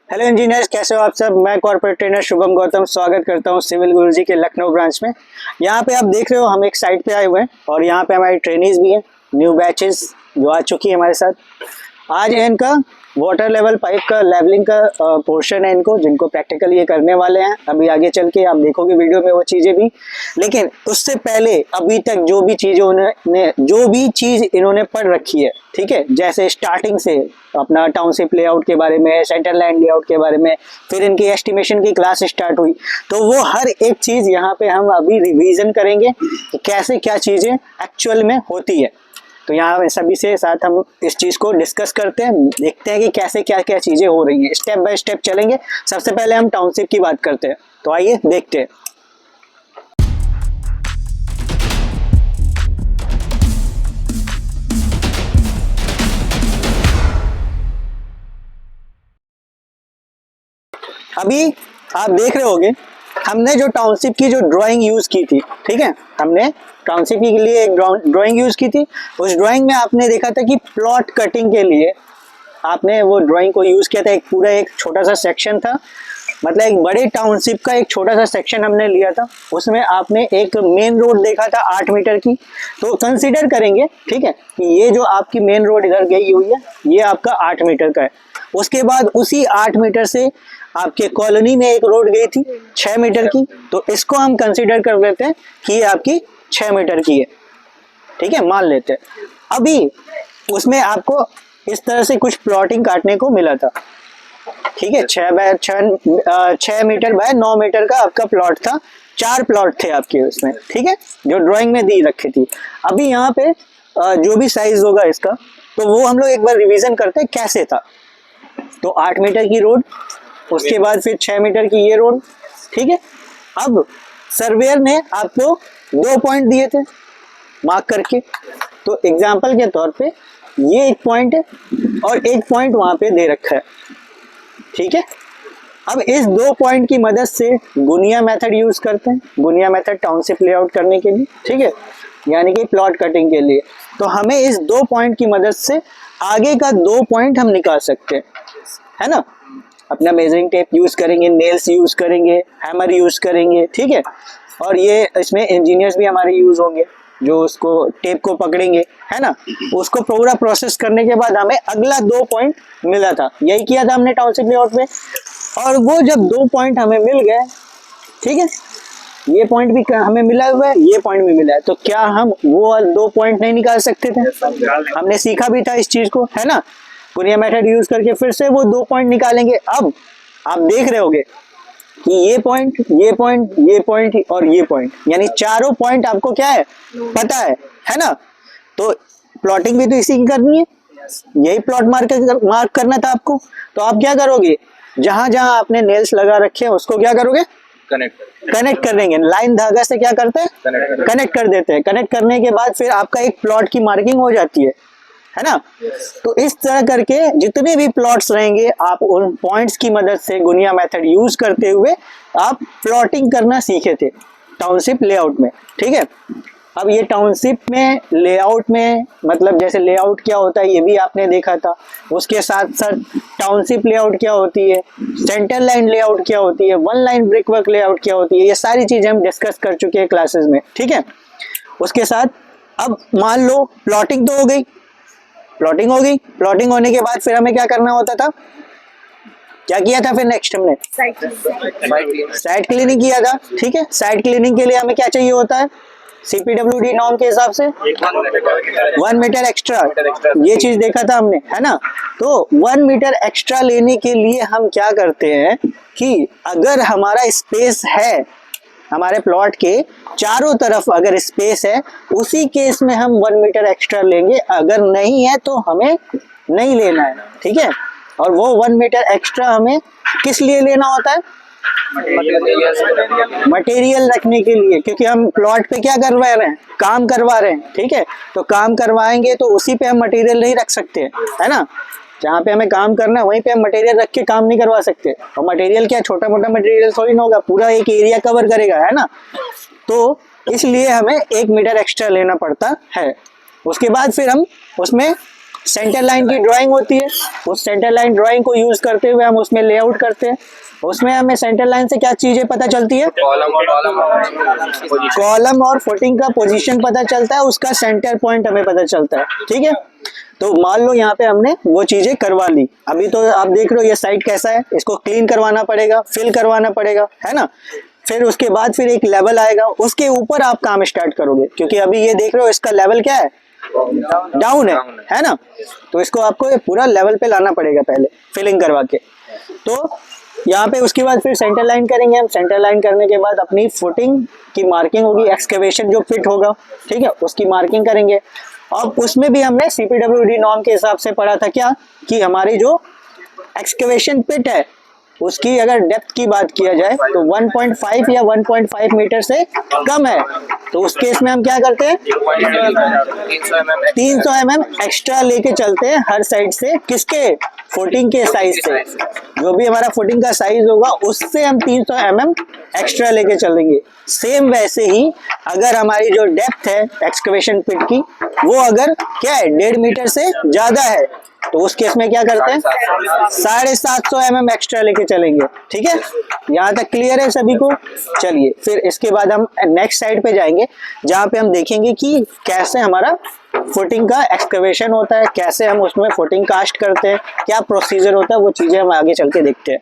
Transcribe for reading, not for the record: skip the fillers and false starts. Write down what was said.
Hello engineers, कैसे हो आप सब। मैं कॉर्पोरेट ट्रेनर शुभम गौतम स्वागत करता हूं सिविल गुरुजी के लखनऊ ब्रांच में। यहाँ पे आप देख रहे हो हम एक साइट पे आए हुए हैं और यहाँ पे हमारी ट्रेनीज भी हैं, न्यू बैचेस जो आ चुकी है हमारे साथ। आज इनका वाटर लेवल पाइप का लेवलिंग का पोर्शन है इनको, जिनको प्रैक्टिकल ये करने वाले हैं। अभी आगे चल के आप देखोगे वीडियो में वो चीज़ें भी। लेकिन उससे पहले अभी तक जो भी चीज़ इन्होंने पढ़ रखी है, ठीक है, जैसे स्टार्टिंग से अपना टाउनशिप लेआउट के बारे में, सेंटर लैंड लेआउट के बारे में, फिर इनकी एस्टिमेशन की क्लास स्टार्ट हुई, तो वो हर एक चीज़ यहाँ पे हम अभी रिवीजन करेंगे कि कैसे क्या चीज़ें एक्चुअल में होती है। तो यहाँ सभी से साथ हम इस चीज़ को डिस्कस करते हैं, देखते हैं कि कैसे क्या क्या चीज़ें हो रही हैं, स्टेप बाय स्टेप चलेंगे। सबसे पहले हम टाउनशिप की बात करते हैं, तो आइए देखते हैं। अभी आप देख रहे होंगे हमने जो टाउनशिप की जो ड्राइंग यूज की थी, ठीक है, हमने टाउनशिप के लिए एक ड्राइंग यूज की थी। उस ड्राइंग में आपने देखा था कि प्लॉट कटिंग के लिए आपने वो ड्राइंग को यूज किया था। एक पूरा एक छोटा सा सेक्शन था, मतलब एक बड़े टाउनशिप का एक छोटा सा सेक्शन हमने लिया था। उसमें आपने एक मेन रोड देखा था 8 मीटर की। तो कंसीडर करेंगे, ठीक है, कि ये जो आपकी मेन रोड इधर गई हुई है ये आपका 8 मीटर का है। उसके बाद उसी 8 मीटर से आपके कॉलोनी में एक रोड गई थी 6 मीटर की, तो इसको हम कंसीडर कर लेते हैं कि ये आपकी 6 मीटर की है, ठीक है, मान लेते हैं। अभी उसमें आपको इस तरह से कुछ प्लॉटिंग काटने को मिला था, ठीक है, 6 मीटर बाय 9 मीटर का आपका प्लॉट था। 4 प्लॉट थे आपके उसमें, ठीक है, जो ड्राइंग में दी रखी थी। अभी यहाँ पे जो भी साइज होगा इसका, तो वो हम लोग एक बार रिवीजन करते हैं कैसे था। तो 8 मीटर की रोड, उसके बाद फिर 6 मीटर की ये रोड, ठीक है। अब सर्वेयर ने आपको 2 पॉइंट दिए थे मार्क करके, तो एग्जांपल के तौर पे ये एक पॉइंट है और एक पॉइंट वहां पे दे रखा है, ठीक है। अब इस 2 पॉइंट की मदद से गुनिया मेथड यूज करते हैं, गुनिया मेथड टाउनशिप लेआउट करने के लिए, ठीक है, यानी कि प्लॉट कटिंग के लिए। तो हमें इस 2 पॉइंट की मदद से आगे का 2 पॉइंट हम निकाल सकते हैं, है ना। अपना मेजरिंग टेप यूज करेंगे, नेल्स यूज करेंगे, हैमर यूज करेंगे, ठीक है। और ये इसमें इंजीनियर्स भी हमारे यूज होंगे जो उसको टेप को पकड़ेंगे, है ना। उसको पूरा प्रोसेस करने के बाद हमें अगला 2 पॉइंट मिला था, यही किया था हमने टाउनशिप लेआउट में। और वो जब 2 पॉइंट हमें मिल गए, ठीक है, ये पॉइंट भी हमें मिला हुआ है, ये पॉइंट भी मिला है, तो क्या हम वो 2 पॉइंट नहीं निकाल सकते थे? हमने सीखा भी था इस चीज को, है ना। गुनिया मेथड यूज करके फिर से वो 2 पॉइंट निकालेंगे। अब आप देख रहे होगे कि ये पॉइंट, ये पॉइंट, ये पॉइंट और ये पॉइंट, यानी चारों पॉइंट आपको क्या है, पता है ना। तो प्लॉटिंग भी तो इसी की करनी है, यही प्लॉट मार्क करना था आपको। तो आप क्या करोगे, जहां जहां आपने नेल्स लगा रखे हैं उसको क्या करोगे, कनेक्ट कर देंगे। लाइन धागा से क्या करते हैं, कनेक्ट कर देते हैं। कनेक्ट करने के बाद फिर आपका एक प्लॉट की मार्किंग हो जाती है ना। तो इस तरह करके जितने भी प्लॉट्स रहेंगे आप उन पॉइंट्स की मदद से गुनिया मेथड यूज करते हुए आप प्लॉटिंग करना सीखे थे टाउनशिप लेआउट में, ठीक है। अब ये टाउनशिप में लेआउट में मतलब जैसे लेआउट क्या होता है ये भी आपने देखा था। उसके साथ साथ टाउनशिप लेआउट क्या होती है, सेंटर लाइन लेआउट क्या होती है, 1 लाइन ब्रिक वर्क लेआउट क्या होती है, ये सारी चीजें हम डिस्कस कर चुके हैं क्लासेस में, ठीक है। उसके साथ अब मान लो प्लॉटिंग तो हो गई, प्लॉटिंग हो गई। प्लॉटिंग होने के बाद फिर हमें क्या करना होता था, क्या किया था फिर नेक्स्ट हमने साइट क्लीनिंग किया था, ठीक है। साइट क्लीनिंग के लिए हमें क्या चाहिए होता है, CPWD नॉर्म के हिसाब से 1 मीटर एक्स्ट्रा, ये चीज देखा था हमने, है ना। तो 1 मीटर एक्स्ट्रा लेने के लिए हम क्या करते हैं कि अगर हमारा स्पेस है, हमारे प्लॉट के चारों तरफ अगर स्पेस है, उसी केस में हम 1 मीटर एक्स्ट्रा लेंगे। अगर नहीं है तो हमें नहीं लेना है, ठीक है। और वो 1 मीटर एक्स्ट्रा हमें किस लिए लेना होता है, मटेरियल रखने के लिए, क्योंकि हम प्लॉट पे क्या करवा रहे हैं, काम करवा रहे हैं, ठीक है। तो काम करवाएंगे तो उसी पे हम मटेरियल नहीं रख सकते, है ना। जहाँ पे हमें काम करना है वहीं पे हम मटेरियल रख के काम नहीं करवा सकते। और मटेरियल क्या छोटा मोटा मटेरियल थोड़ी ना होगा, पूरा एक एरिया कवर करेगा, है ना। तो इसलिए हमें 1 मीटर एक्स्ट्रा लेना पड़ता है। उसके बाद फिर हम उसमें सेंटर लाइन की ड्राइंग होती है, उस सेंटर लाइन ड्राइंग को यूज करते हुए हम उसमें लेआउट करते हैं। उसमें हमें सेंटर लाइन से क्या चीजें पता चलती है, कॉलम और फुटिंग का पोजीशन पता चलता है, उसका सेंटर पॉइंट हमें पता चलता है। ठीक है, तो मान लो यहाँ पे हमने वो चीजें करवा ली। अभी तो आप देख रहे हो ये साइट कैसा है, इसको क्लीन करवाना पड़ेगा, फिल करवाना पड़ेगा, है ना। फिर उसके बाद फिर एक लेवल आएगा, उसके ऊपर आप काम स्टार्ट करोगे, क्योंकि अभी ये देख रहे हो इसका लेवल क्या है, डाउन है ना। तो इसको आपको पूरा लेवल पे लाना पड़ेगा पहले फिलिंग करवा के। तो यहाँ पे उसके बाद फिर सेंटर लाइन करेंगे हम। सेंटर लाइन करने के बाद अपनी फुटिंग की मार्किंग होगी, एक्सकेवेशन जो फिट होगा, ठीक है, उसकी मार्किंग करेंगे। अब उसमें भी हमने CPWD नॉर्म के हिसाब से पढ़ा था क्या, कि हमारी जो एक्सकेवेशन पिट है उसकी अगर डेप्थ की बात किया जाए तो 1.5 या 1.5 मीटर से कम है, तो उस केस में हम क्या करते हैं, 300 mm एक्स्ट्रा लेके चलते हैं हर साइड से। किसके, फुटिंग के साइज से, जो भी हमारा फुटिंग का साइज होगा उससे हम 300 mm एक्स्ट्रा लेके चलेंगे। सेम वैसे ही अगर हमारी जो डेप्थ है एक्सकवेशन पिट की वो अगर क्या है 1.5 मीटर से ज्यादा है, तो उस केस में क्या करते हैं, 750 mm एक्स्ट्रा लेके चलेंगे। ठीक है, यहाँ तक क्लियर है सभी को। चलिए फिर इसके बाद हम नेक्स्ट साइड पे जाएंगे, जहाँ पे हम देखेंगे कि कैसे हमारा फुटिंग का एक्सकवेशन होता है, कैसे हम उसमें फुटिंग कास्ट करते हैं, क्या प्रोसीजर होता है, वो चीजें हम आगे चल के देखते हैं।